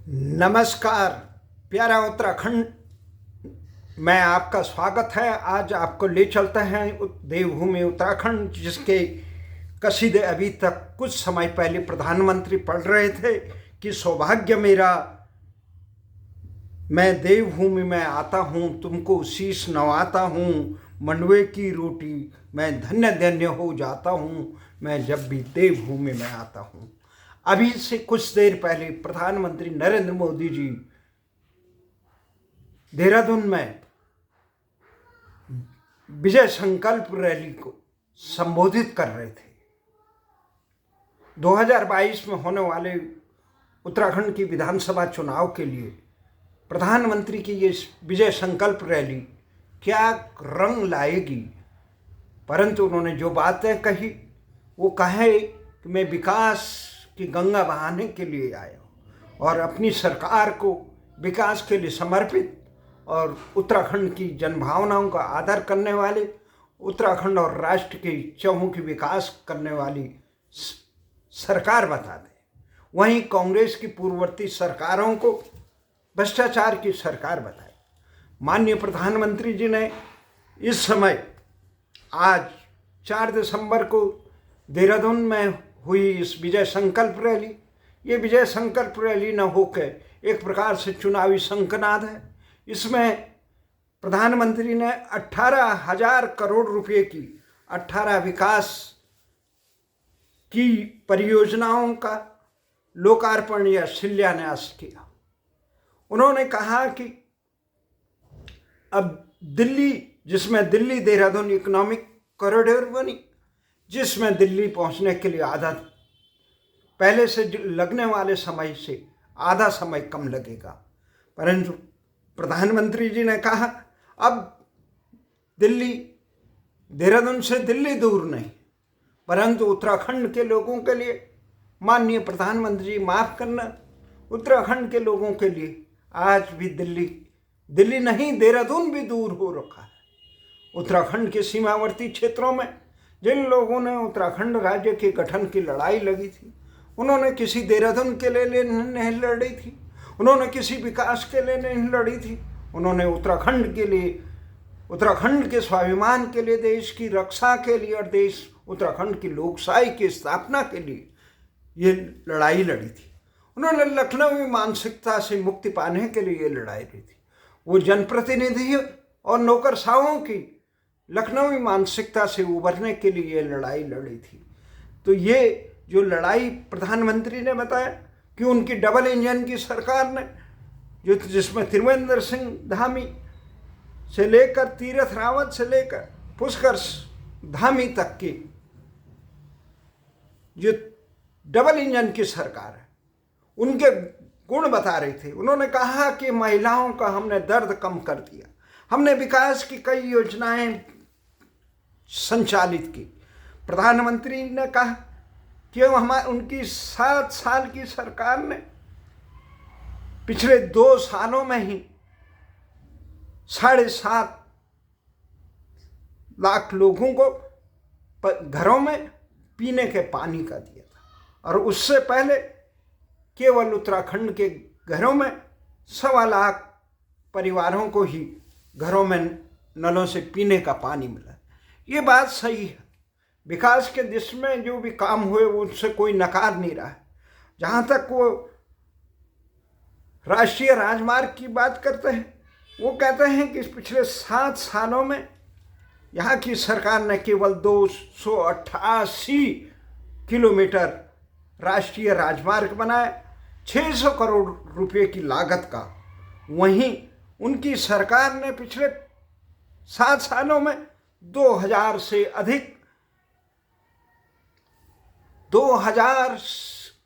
नमस्कार प्यारा उत्तराखंड में आपका स्वागत है। आज आपको ले चलते हैं देवभूमि उत्तराखंड, जिसके कसीदे अभी तक कुछ समय पहले प्रधानमंत्री पढ़ रहे थे कि सौभाग्य मेरा, मैं देवभूमि में आता हूँ, तुमको शीश नवाता हूँ, मंडवे की रोटी मैं धन्य धन्य हो जाता हूँ, मैं जब भी देवभूमि में आता हूँ। अभी से कुछ देर पहले प्रधानमंत्री नरेंद्र मोदी जी देहरादून में विजय संकल्प रैली को संबोधित कर रहे थे। 2022 में होने वाले उत्तराखंड की विधानसभा चुनाव के लिए प्रधानमंत्री की ये विजय संकल्प रैली क्या रंग लाएगी, परंतु उन्होंने जो बातें कही वो कहे कि मैं विकास की गंगा बहाने के लिए आया हूँ और अपनी सरकार को विकास के लिए समर्पित और उत्तराखंड की जनभावनाओं का आदर करने वाले, उत्तराखंड और राष्ट्र के चहुमुखी विकास करने वाली सरकार बता दें। वहीं कांग्रेस की पूर्ववर्ती सरकारों को भ्रष्टाचार की सरकार बताए। माननीय प्रधानमंत्री जी ने इस समय आज 4 दिसंबर को देहरादून में हुई इस विजय संकल्प रैली, ये विजय संकल्प रैली न होकर एक प्रकार से चुनावी शंखनाद है। इसमें प्रधानमंत्री ने 18,000 करोड़ रुपए की 18 विकास की परियोजनाओं का लोकार्पण या शिलान्यास किया। उन्होंने कहा कि अब दिल्ली, जिसमें दिल्ली देहरादून इकोनॉमिक कॉरिडोर बनी, जिसमें दिल्ली पहुंचने के लिए आधा पहले से लगने वाले समय से आधा समय कम लगेगा। परंतु प्रधानमंत्री जी ने कहा अब दिल्ली, देहरादून से दिल्ली दूर नहीं, परंतु उत्तराखंड के लोगों के लिए, माननीय प्रधानमंत्री जी माफ़ करना, उत्तराखंड के लोगों के लिए आज भी दिल्ली नहीं देहरादून भी दूर हो रखा है। उत्तराखंड के सीमावर्ती क्षेत्रों में जिन लोगों ने उत्तराखंड राज्य के गठन की लड़ाई लड़ी थी, उन्होंने किसी देहरादून के लिए नहीं लड़ी थी, उन्होंने किसी विकास के लिए नहीं लड़ी थी, उन्होंने उत्तराखंड के लिए, उत्तराखंड के स्वाभिमान के लिए, देश की रक्षा के लिए और उत्तराखंड की लोकशाही की स्थापना के लिए ये लड़ाई लड़ी थी। उन्होंने लखनवी मानसिकता से मुक्ति पाने के लिए ये लड़ाई लड़ी थी। वो जनप्रतिनिधि और नौकरशाहों की लखनवी मानसिकता से उबरने के लिए ये लड़ाई लड़ी थी। तो ये जो लड़ाई प्रधानमंत्री ने बताया कि उनकी डबल इंजन की सरकार ने, जिसमें त्रिवेंद्र सिंह धामी से लेकर तीरथ रावत से लेकर पुष्कर धामी तक की जो डबल इंजन की सरकार है, उनके गुण बता रहे थे। उन्होंने कहा कि महिलाओं का हमने दर्द कम कर दिया, हमने विकास की कई योजनाएं संचालित की। प्रधानमंत्री ने कहा कि उनकी 7 साल की सरकार ने पिछले 2 सालों में ही 7.5 लाख लोगों को घरों में पीने के पानी का दिया था, और उससे पहले केवल उत्तराखंड के घरों में 1.25 लाख परिवारों को ही घरों में नलों से पीने का पानी मिला। ये बात सही है। विकास के दिशा में जो भी काम हुए उनसे कोई नकार नहीं रहा है। जहाँ तक वो राष्ट्रीय राजमार्ग की बात करते हैं, वो कहते हैं कि पिछले 7 सालों में यहाँ की सरकार ने केवल 288 किलोमीटर राष्ट्रीय राजमार्ग बनाया, 600 करोड़ रुपए की लागत का। वहीं उनकी सरकार ने पिछले 7 सालों में 2000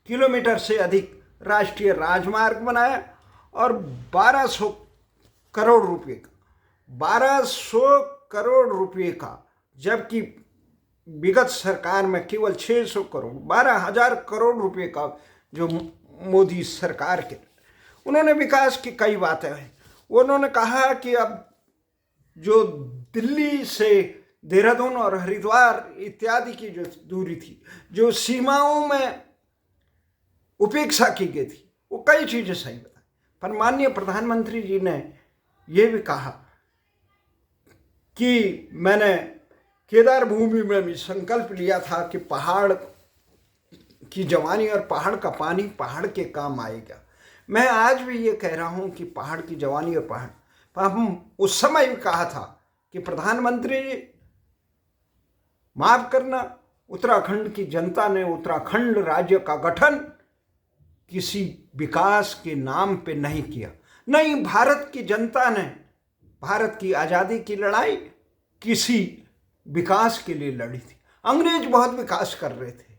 किलोमीटर से अधिक राष्ट्रीय राजमार्ग बनाया और 1200 करोड़ रुपए का, जबकि विगत सरकार में केवल 600 करोड़, 12,000 करोड़ रुपए का जो मोदी सरकार के, उन्होंने विकास की कई बातें हैं। उन्होंने कहा कि अब जो दिल्ली से देहरादून और हरिद्वार इत्यादि की जो दूरी थी, जो सीमाओं में उपेक्षा की गई थी, वो कई चीज़ें सही बताई। पर माननीय प्रधानमंत्री जी ने ये भी कहा कि मैंने केदार भूमि में भी संकल्प लिया था कि पहाड़ की जवानी और पहाड़ का पानी पहाड़ के काम आएगा। मैं आज भी ये कह रहा हूँ कि पहाड़ की जवानी और पहाड़ पर हम उस समय भी कहा था कि प्रधानमंत्री जी माफ करना, उत्तराखंड की जनता ने उत्तराखंड राज्य का गठन किसी विकास के नाम पे नहीं किया। नहीं, भारत की जनता ने भारत की आज़ादी की लड़ाई किसी विकास के लिए लड़ी थी। अंग्रेज बहुत विकास कर रहे थे,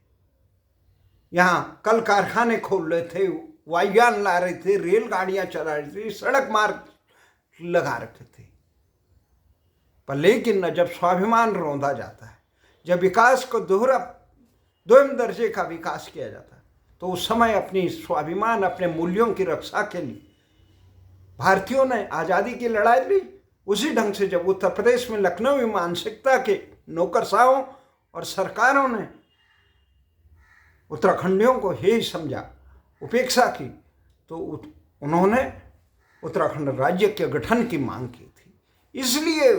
यहाँ कल कारखाने खोल रहे थे, वायुयान ला रहे थे, रेलगाड़ियां चला रहे थे, सड़क मार्ग लगा रखे थे। पर लेकिन जब स्वाभिमान रौंदा जाता है, जब विकास को दोहम दर्जे का विकास किया जाता है, तो उस समय अपनी स्वाभिमान, अपने मूल्यों की रक्षा के लिए भारतीयों ने आज़ादी की लड़ाई लड़ी। उसी ढंग से जब उत्तर प्रदेश में लखनऊ मानसिकता के नौकरशाहों और सरकारों ने उत्तराखंडियों को हे समझा, उपेक्षा की, तो उन्होंने उत्तराखंड राज्य के गठन की मांग की थी। इसलिए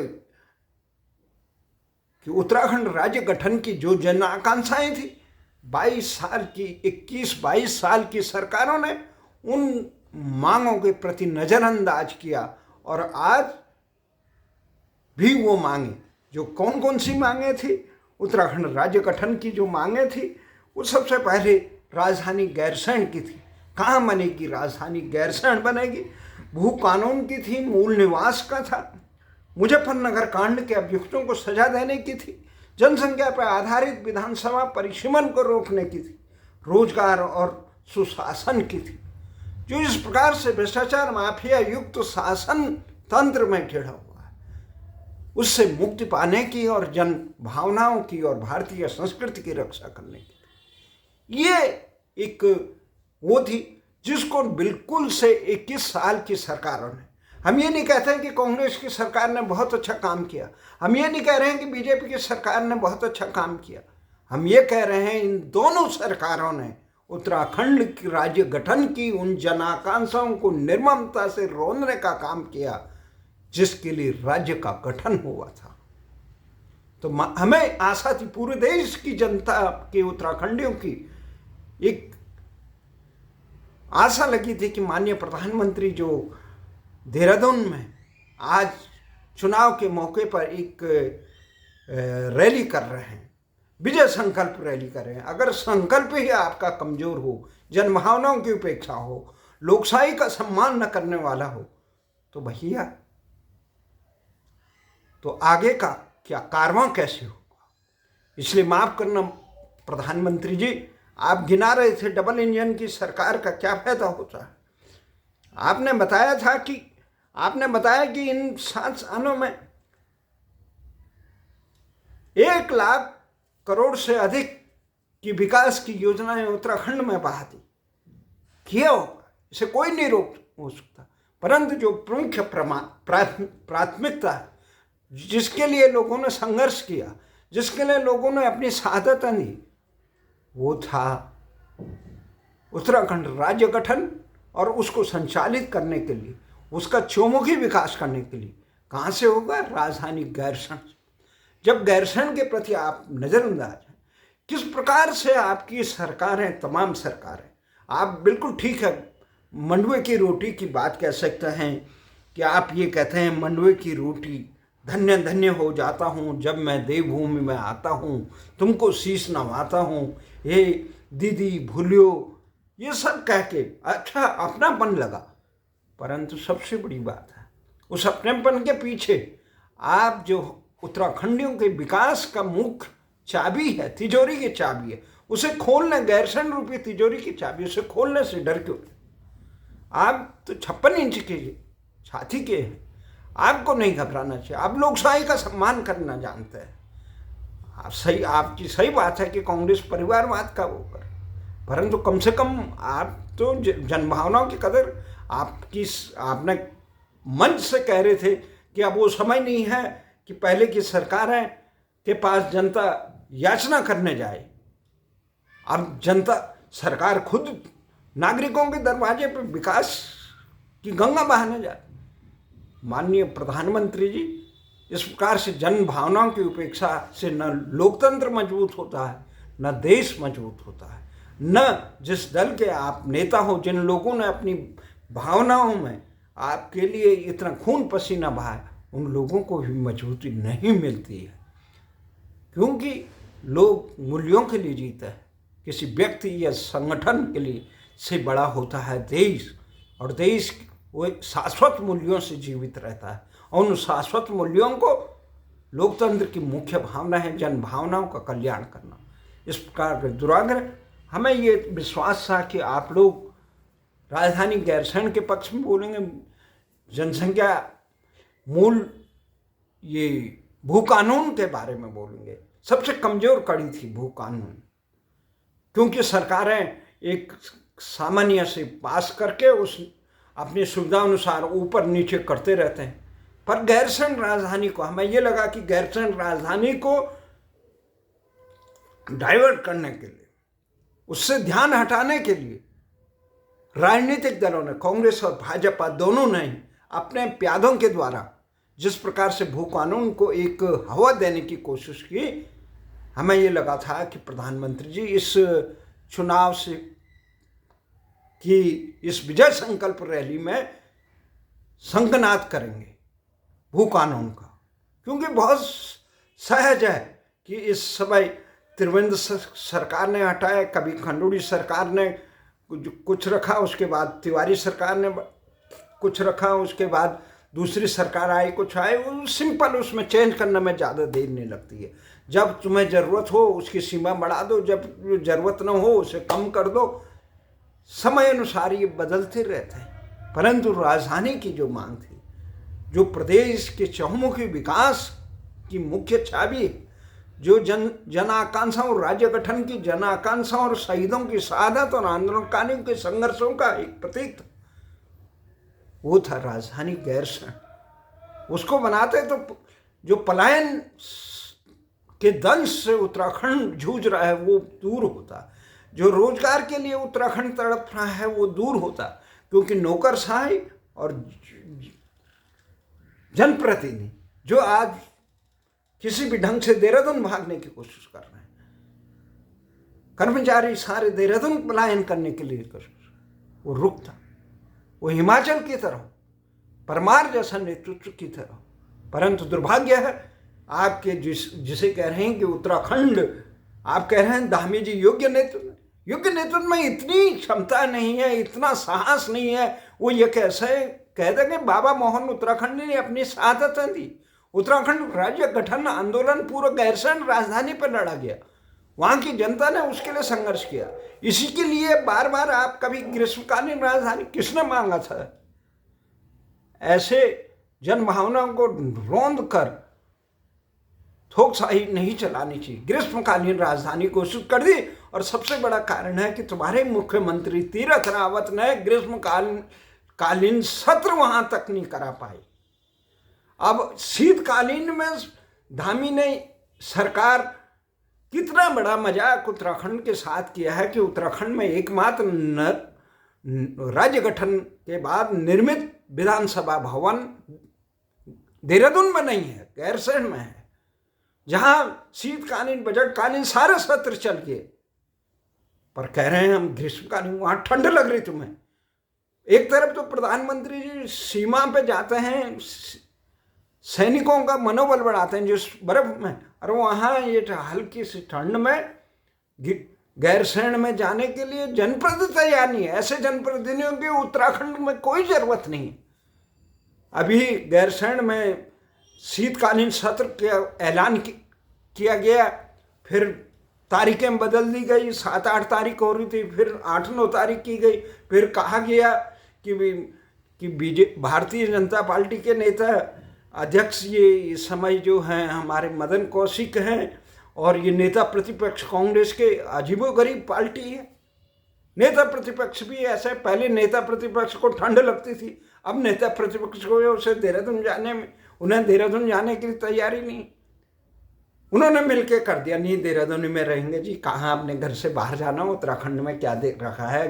कि उत्तराखंड राज्य गठन की जो जन आकांक्षाएं थी, 21-22 साल की सरकारों ने उन मांगों के प्रति नज़रअंदाज किया। और आज भी वो मांगे, जो कौन कौन सी मांगे थी, उत्तराखंड राज्य गठन की जो मांगे थी, वो सबसे पहले राजधानी गैरसैंण की थी। कहाँ बनेगी राजधानी? गैरसैंण बनेगी। भू कानून की थी, मूल निवास का था, मुजफ्फरनगर कांड के अभियुक्तों को सजा देने की थी, जनसंख्या पर आधारित विधानसभा परिसीमन को रोकने की थी, रोजगार और सुशासन की थी। जो इस प्रकार से भ्रष्टाचार माफिया युक्त शासन तंत्र में टेढ़ा हुआ है, उससे मुक्ति पाने की और जन भावनाओं की और भारतीय संस्कृति की रक्षा करने की, ये एक वो थी जिसको बिल्कुल से 21 साल की सरकारों ने, हम ये नहीं कहते हैं कि कांग्रेस की सरकार ने बहुत अच्छा काम किया, हम ये नहीं कह रहे हैं कि बीजेपी की सरकार ने बहुत अच्छा काम किया, हम ये कह रहे हैं इन दोनों सरकारों ने उत्तराखंड की राज्य गठन की उन जन आकांक्षाओं को निर्ममता से रोकने का काम किया जिसके लिए राज्य का गठन हुआ था। तो हमें आशा थी, पूरे देश की जनता के उत्तराखंडियों की एक आशा लगी थी कि माननीय प्रधानमंत्री जो देहरादून में आज चुनाव के मौके पर एक रैली कर रहे हैं, विजय संकल्प रैली कर रहे हैं, अगर संकल्प ही आपका कमजोर हो, जनभावनाओं की उपेक्षा हो, लोकशाही का सम्मान न करने वाला हो, तो भैया तो आगे का क्या कारवां कैसे होगा? इसलिए माफ करना प्रधानमंत्री जी, आप गिना रहे थे डबल इंजन की सरकार का क्या फायदा होता है। आपने बताया कि इन 7 सालों में 1 लाख करोड़ से अधिक की विकास की योजनाएं उत्तराखंड में बहा दी। किया होगा, इसे कोई नहीं रोक हो सकता, परंतु जो प्रमुख प्राथमिकता है, जिसके लिए लोगों ने संघर्ष किया, जिसके लिए लोगों ने अपनी शहादत दी, वो था उत्तराखंड राज्य गठन और उसको संचालित करने के लिए, उसका चौमुखी विकास करने के लिए कहाँ से होगा? राजधानी गैरसैंण। जब गैरसैंण के प्रति आप नज़रअंदाज हैं, किस प्रकार से आपकी सरकारें, तमाम सरकारें, आप बिल्कुल ठीक है, मंडुए की रोटी की बात कह सकते हैं कि आप ये कहते हैं मंडुए की रोटी, धन्य धन्य हो जाता हूँ जब मैं देवभूमि में आता हूँ, तुमको शीश नवाता हूँ, हे दीदी भूलियो, ये सब कह के अच्छा अपनापन लगा। परंतु सबसे बड़ी बात है, उस अपनेपन के पीछे आप जो उत्तराखंडियों के विकास का मुख्य चाबी है, तिजोरी की चाबी है, उसे खोलने, गैरसैंण रूपी तिजोरी की चाबी, उसे खोलने से डर क्यों? आप तो 56 इंच के छाती के हैं, आपको नहीं घबराना चाहिए, आप लोकशाही का सम्मान करना जानते हैं। आपकी सही बात है कि कांग्रेस परिवारवाद का वो कर, परंतु कम से कम आप तो जनभावनाओं की कदर, आपने मंच से कह रहे थे कि अब वो समय नहीं है कि पहले की सरकारें के पास जनता याचना करने जाए, अब जनता, सरकार खुद नागरिकों के दरवाजे पर विकास की गंगा बहाने जाती। माननीय प्रधानमंत्री जी, इस प्रकार से जन भावनाओं की उपेक्षा से न लोकतंत्र मजबूत होता है, न देश मजबूत होता है, न जिस दल के आप नेता हो, जिन लोगों ने अपनी भावनाओं में आपके लिए इतना खून पसीना बहाया, उन लोगों को भी मजबूती नहीं मिलती है। क्योंकि लोग मूल्यों के लिए जीते हैं, किसी व्यक्ति या संगठन के लिए से बड़ा होता है देश, और देश वो एक शाश्वत मूल्यों से जीवित रहता है, और उन शाश्वत मूल्यों को लोकतंत्र की मुख्य भावना है जन भावनाओं का कल्याण करना। इस प्रकार के दुराग्रह, हमें ये विश्वास था कि आप लोग राजधानी गैरसैंण के पक्ष में बोलेंगे, जनसंख्या मूल ये भू कानून के बारे में बोलेंगे। सबसे कमजोर कड़ी थी भू कानून, क्योंकि सरकारें एक सामान्य से पास करके उस अपनी सुविधा अनुसार ऊपर नीचे करते रहते हैं। पर गैरसैंण राजधानी को, हमें ये लगा कि गैरसैंण राजधानी को डाइवर्ट करने के लिए, उससे ध्यान हटाने के लिए राजनीतिक दलों ने, कांग्रेस और भाजपा दोनों ने अपने प्यादों के द्वारा जिस प्रकार से भू कानून को एक हवा देने की कोशिश की, हमें ये लगा था कि प्रधानमंत्री जी इस चुनाव से कि इस विजय संकल्प रैली में शंखनाद करेंगे भू कानून का। क्योंकि बहुत सहज है कि इस समय त्रिवेंद्र सरकार ने हटाया, कभी खंडूड़ी सरकार ने कुछ रखा, उसके बाद तिवारी सरकार ने कुछ रखा, उसके बाद दूसरी सरकार आई, कुछ आए, वो सिंपल उसमें चेंज करने में ज़्यादा देर नहीं लगती है। जब तुम्हें ज़रूरत हो उसकी सीमा बढ़ा दो, जब ज़रूरत न हो उसे कम कर दो, समय अनुसार ये बदलते रहते हैं। परंतु राजधानी की जो मांग थी, जो प्रदेश के चहुमुखी विकास की मुख्य चाबी है, जो जन आकांक्षाओं, राज्य गठन की जन आकांक्षाओं और शहीदों की शहादत और आंदोलनकारियों के संघर्षों का एक प्रतीक था, वो था राजधानी गैरसैंण। उसको बनाते तो जो पलायन के दंश से उत्तराखंड जूझ रहा है वो दूर होता, जो रोजगार के लिए उत्तराखंड तड़प रहा है वो दूर होता। क्योंकि नौकरशाही और जनप्रतिनिधि जो आज किसी भी ढंग से देहरादून भागने की कोशिश कर रहे हैं, कर्मचारी सारे देहरादून पलायन करने के लिए कोशिश, वो रुकता, वो हिमाचल की तरह, परमार जैसा नेतृत्व की तरह। परंतु दुर्भाग्य है आपके जिसे कह रहे हैं कि उत्तराखंड, आप कह रहे हैं धामी जी योग्य नेतृत्व में इतनी क्षमता नहीं है, इतना साहस नहीं है। वो ये कैसे कह दें कि बाबा मोहन उत्तराखंड ने अपनी शहादतें दी। उत्तराखंड राज्य गठन आंदोलन पूरा गैरसैंण राजधानी पर लड़ा गया, वहाँ की जनता ने उसके लिए संघर्ष किया। इसी के लिए बार बार आप कभी ग्रीष्मकालीन राजधानी किसने मांगा था? ऐसे जन भावनाओं को रौंद कर थोकशाही नहीं चलानी चाहिए। ग्रीष्मकालीन राजधानी घोषित कर दी, और सबसे बड़ा कारण है कि तुम्हारे मुख्यमंत्री तीरथ रावत ने ग्रीष्मकालीन सत्र वहां तक नहीं करा पाए। अब शीतकालीन में धामी ने सरकार कितना बड़ा मजाक उत्तराखंड के साथ किया है कि उत्तराखंड में एकमात्र राज्य गठन के बाद निर्मित विधानसभा भवन देहरादून में नहीं है, गैरसैंण में है, जहां शीतकालीन बजटकालीन सारे सत्र चल गए। पर कह रहे हैं हम ग्रीष्मकालीन, वहां ठंड लग रही तुम्हें। एक तरफ तो प्रधानमंत्री जी सीमा पे जाते हैं, सैनिकों का मनोबल बढ़ाते हैं जिस बर्फ में, और वहाँ ये हल्की सी ठंड में गैरसैंण में जाने के लिए जनप्रतिनिधि तैयार नहीं है। ऐसे जनप्रतिनिधियों की उत्तराखंड में कोई जरूरत नहीं। अभी गैरसैंण में शीतकालीन सत्र का ऐलान किया गया, फिर तारीखें बदल दी गई, 7-8 तारीख हो रही थी, फिर 8-9 तारीख की गई। फिर कहा गया कि भारतीय जनता पार्टी के नेता अध्यक्ष ये इस समय जो हैं हमारे मदन कौशिक हैं, और ये नेता प्रतिपक्ष कांग्रेस के अजीबोगरीब पार्टी है। नेता प्रतिपक्ष भी ऐसे, पहले नेता प्रतिपक्ष को ठंड लगती थी, अब नेता प्रतिपक्ष को उसे देहरादून जाने में, उन्हें देहरादून जाने की तैयारी नहीं। उन्होंने मिलके कर दिया, नहीं देहरादून में रहेंगे जी, कहाँ अपने घर से बाहर जाना, उत्तराखंड में क्या देख रखा है,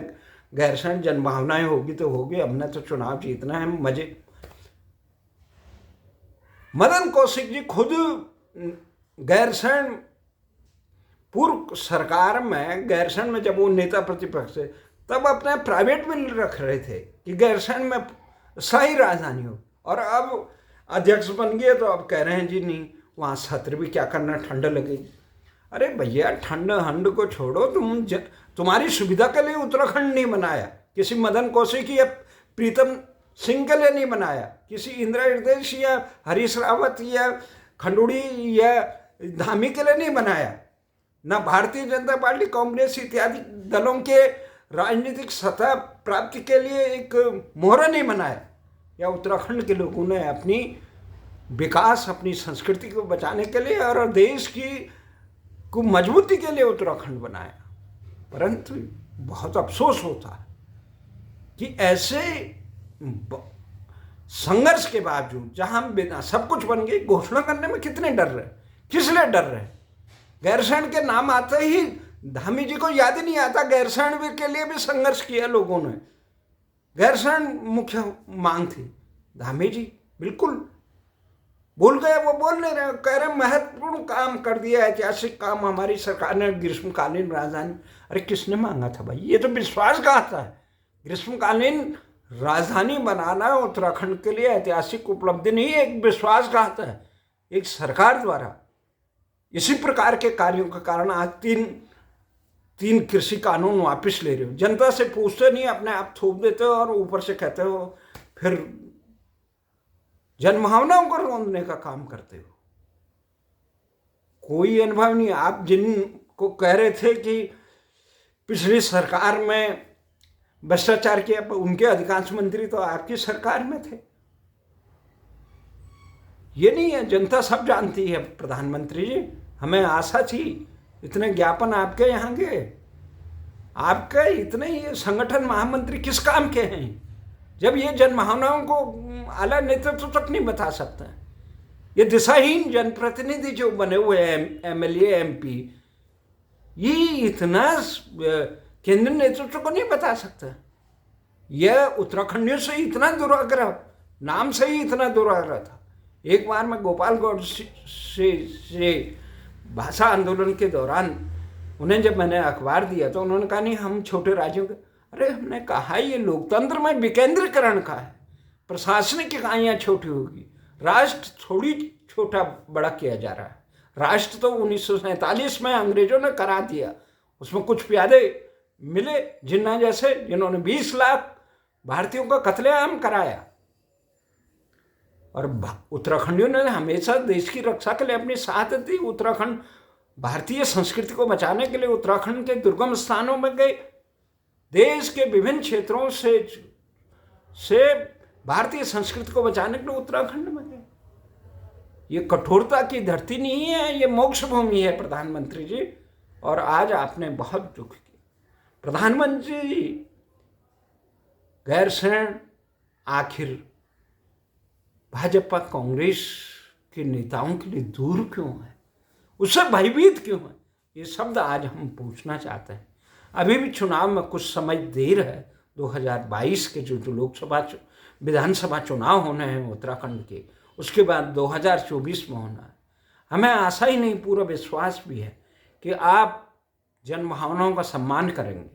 गैरसैंण जनभावनाएं होगी तो होगी, हमने तो चुनाव जीतना है, मजे। मदन कौशिक जी खुद गैरसैंण पूर्व सरकार में, गैरसैंण में जब वो नेता प्रतिपक्ष थे तब अपने प्राइवेट में रख रहे थे कि गैरसैंण में शाही राजधानी हो, और अब अध्यक्ष बन गए तो अब कह रहे हैं जी नहीं वहाँ सत्र भी क्या करना, ठंड लगेगी। अरे भैया ठंड हंड को छोड़ो, तुम्हारी सुविधा के लिए उत्तराखंड नहीं बनाया, किसी मदन कौशिक या प्रीतम सिंह के लिए नहीं बनाया, किसी इंदिरा हृदय या हरीश रावत या खंडूड़ी या धामी के लिए नहीं बनाया, ना भारतीय जनता पार्टी, कांग्रेस इत्यादि दलों के राजनीतिक सत्ता प्राप्ति के लिए एक मोहरा नहीं बनाया। या उत्तराखंड के लोगों ने अपनी विकास, अपनी संस्कृति को बचाने के लिए और देश की को मजबूती के लिए उत्तराखंड बनाया। परंतु बहुत अफसोस होता है कि ऐसे संघर्ष के बावजूद जहां बिना सब कुछ बन गई, घोषणा करने में कितने डर रहे, किस लिए डर रहे। गैरसैंण के नाम आते ही धामी जी को याद ही नहीं आता, गैरसैंण के लिए भी संघर्ष किया लोगों ने, गैरसैंण मुख्य मांग थी। धामी जी बिल्कुल भूल गए, वो बोल नहीं रहे, कह रहे महत्वपूर्ण काम कर दिया, ऐतिहासिक काम हमारी सरकार ने, ग्रीष्मकालीन राजधानी। अरे किसने मांगा था भाई, ये तो विश्वासघात है। ग्रीष्मकालीन राजधानी बनाना उत्तराखंड के लिए ऐतिहासिक उपलब्धि नहीं, एक विश्वासघात है एक सरकार द्वारा। इसी प्रकार के कार्यों के कारण आज तीन कृषि कानून वापस ले रहे हो, जनता से पूछते नहीं, अपने आप थोप देते हो और ऊपर से कहते हो, फिर जनभावनाओं को रोंदने का काम करते हो। कोई अनुभव नहीं। आप जिनको कह रहे थे कि पिछली सरकार में भ्रष्टाचार किया, उनके अधिकांश मंत्री तो आपकी सरकार में थे। ये नहीं है, जनता सब जानती है। प्रधानमंत्री जी, हमें आशा थी, इतने ज्ञापन आपके यहाँ गए, आपके इतने ये संगठन महामंत्री किस काम के हैं, जब ये जनभावनाओं को आला नेतृत्व तक नहीं बता सकता। ये दिशाहीन जनप्रतिनिधि जो बने हुए हैं, एमएलए एमपी, ये इतना केंद्रीय नेतृत्व को नहीं बता सकता। यह उत्तराखंडियों से इतना दुराग्रह, नाम से ही इतना दुराग्रह था। एक बार मैं गोपालगढ़ से भाषा आंदोलन के दौरान उन्हें जब मैंने अखबार दिया तो उन्होंने कहा नहीं हम छोटे राज्यों के। अरे हमने कहा ये लोकतंत्र में विकेंद्रीकरण का है, प्रशासनिक इकाइयाँ छोटी होगी, राष्ट्र थोड़ी छोटा बड़ा किया जा रहा है। राष्ट्र तो 1947 में अंग्रेजों ने करा दिया, उसमें कुछ प्यादे मिले जिन्ना जैसे, जिन्होंने 20 लाख भारतीयों का कत्लेआम कराया। और उत्तराखंडियों ने हमेशा देश की रक्षा के लिए अपनी साथ दी। उत्तराखंड भारतीय संस्कृति को बचाने के लिए उत्तराखंड के दुर्गम स्थानों में गए, देश के विभिन्न क्षेत्रों से भारतीय संस्कृति को बचाने के लिए उत्तराखंड में गए। ये कठोरता की धरती नहीं है, ये मोक्ष भूमि है प्रधानमंत्री जी। और आज आपने बहुत दुख किया प्रधानमंत्री जी। गैरसैंण आखिर भाजपा कांग्रेस के नेताओं के लिए दूर क्यों है, उससे भयभीत क्यों है, ये शब्द आज हम पूछना चाहते हैं। अभी भी चुनाव में कुछ समय देर है। 2022 के जो लोकसभा विधानसभा चुनाव होने हैं उत्तराखंड के, उसके बाद 2024 में होना है। हमें आशा ही नहीं, पूरा विश्वास भी है कि आप जनभावनाओं का सम्मान करेंगे।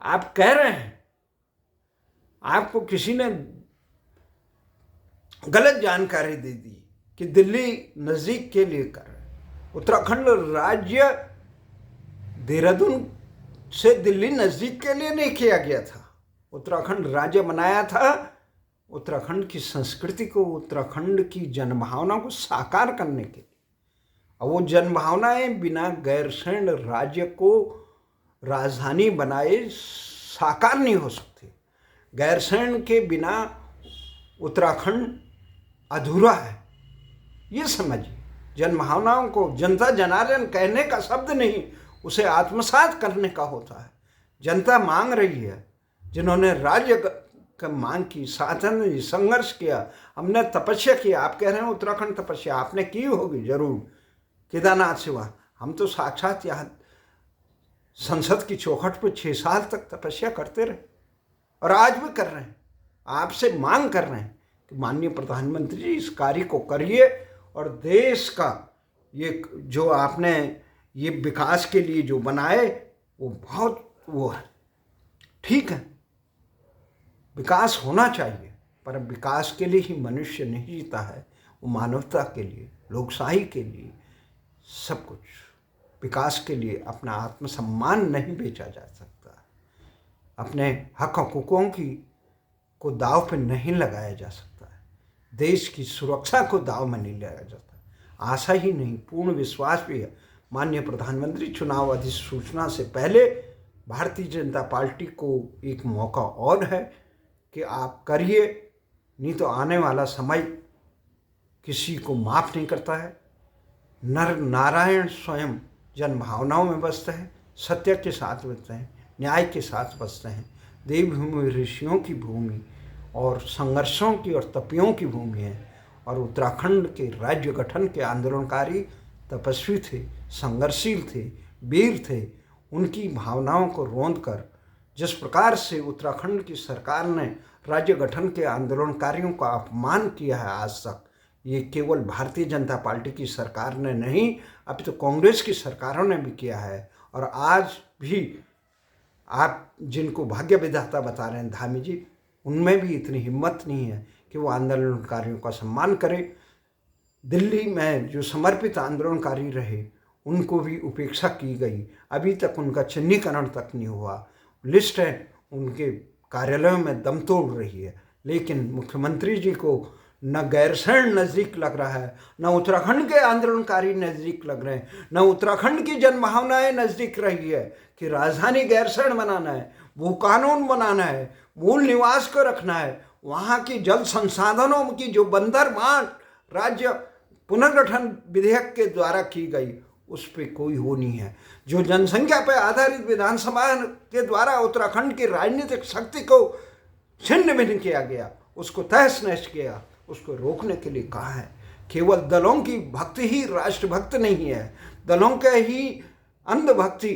आप कह रहे हैं, आपको किसी ने गलत जानकारी दे दी कि दिल्ली नज़दीक के लिए कर रहे हैं। उत्तराखंड राज्य देहरादून से दिल्ली नज़दीक के लिए नहीं किया गया था। उत्तराखंड राज्य बनाया था उत्तराखंड की संस्कृति को, उत्तराखंड की जनभावना को साकार करने के लिए। और वो जनभावनाएं बिना गैरसैंण राज्य को राजधानी बनाए साकार नहीं हो सकती। गैरसैंण के बिना उत्तराखंड अधूरा है, ये समझिए। जनभावनाओं को जनता जनार्दन कहने का शब्द नहीं, उसे आत्मसात करने का होता है। जनता मांग रही है, जिन्होंने राज्य का मांग की, साधन संघर्ष किया, हमने तपस्या की। आप कह रहे हैं उत्तराखंड तपस्या आपने की होगी जरूर, केदारनाथ सिवा। हम तो साक्षात यहाँ संसद की चौखट पर 6 साल तक तपस्या करते रहे और आज भी कर रहे हैं। आपसे मांग कर रहे हैं कि माननीय प्रधानमंत्री जी इस कार्य को करिए और देश का ये जो आपने ये विकास के लिए जो बनाए वो बहुत वो है, ठीक है, विकास होना चाहिए, पर विकास के लिए ही मनुष्य नहीं जीता है, वो मानवता के लिए, लोकशाही के लिए, सब कुछ। विकास के लिए अपना आत्मसम्मान नहीं बेचा जा सकता, अपने हक हकूक़ों को दाव पे नहीं लगाया जा सकता है, देश की सुरक्षा को दाव में नहीं लगाया जाता। आशा ही नहीं, पूर्ण विश्वास भी है माननीय प्रधानमंत्री चुनाव अधिसूचना से पहले भारतीय जनता पार्टी को एक मौका और है कि आप करिए, नहीं तो आने वाला समय किसी को माफ़ नहीं करता है। नर नारायण स्वयं जनभावनाओं में बसते हैं, सत्य के साथ बसते हैं, न्याय के साथ बसते हैं। देवभूमि ऋषियों की भूमि और संघर्षों की और तपियों की भूमि है और उत्तराखंड के राज्य गठन के आंदोलनकारी तपस्वी थे, संघर्षशील थे, वीर थे। उनकी भावनाओं को रौंद कर जिस प्रकार से उत्तराखंड की सरकार ने राज्य गठन के आंदोलनकारियों का अपमान किया है आज तक, ये केवल भारतीय जनता पार्टी की सरकार ने नहीं, अभी तो कांग्रेस की सरकारों ने भी किया है। और आज भी आप जिनको भाग्य विधाता बता रहे हैं धामी जी, उनमें भी इतनी हिम्मत नहीं है कि वो आंदोलनकारियों का सम्मान करें। दिल्ली में जो समर्पित आंदोलनकारी रहे उनको भी उपेक्षा की गई, अभी तक उनका चिन्हीकरण तक नहीं हुआ। लिस्ट है उनके कार्यालयों में दम तोड़ रही है, लेकिन मुख्यमंत्री जी को न गैरसैंण नज़दीक लग रहा है, न उत्तराखंड के आंदोलनकारी नज़दीक लग रहे हैं, न उत्तराखंड की जनभावनाएं नज़दीक रही है कि राजधानी गैरसैंण बनाना है, वो कानून बनाना है, मूल निवास को रखना है, वहाँ की जल संसाधनों की जो बंदर बांट राज्य पुनर्गठन विधेयक के द्वारा की गई उस पर कोई हो नहीं है। जो जनसंख्या पर आधारित विधानसभा के द्वारा उत्तराखंड की राजनीतिक शक्ति को छिन्न भिन्न किया गया, उसको तहस नहस किया, उसको रोकने के लिए कहा है। केवल दलों की भक्ति ही राष्ट्रभक्त नहीं है, दलों के ही अंधभक्ति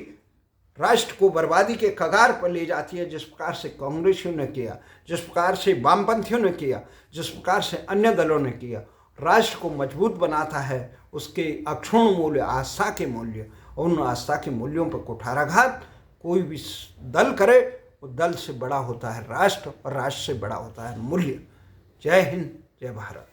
राष्ट्र को बर्बादी के कगार पर ले जाती है। जिस प्रकार से कांग्रेसियों ने किया, जिस प्रकार से वामपंथियों ने किया, जिस प्रकार से अन्य दलों ने किया, राष्ट्र को मजबूत बनाता है उसके अक्षुण्ण मूल्य, आस्था के मूल्य। और उन आस्था के मूल्यों पर कुठाराघात कोई भी दल करे, वो दल से बड़ा होता है राष्ट्र और राष्ट्र से बड़ा होता है मूल्य। जय हिंद, जय भारत।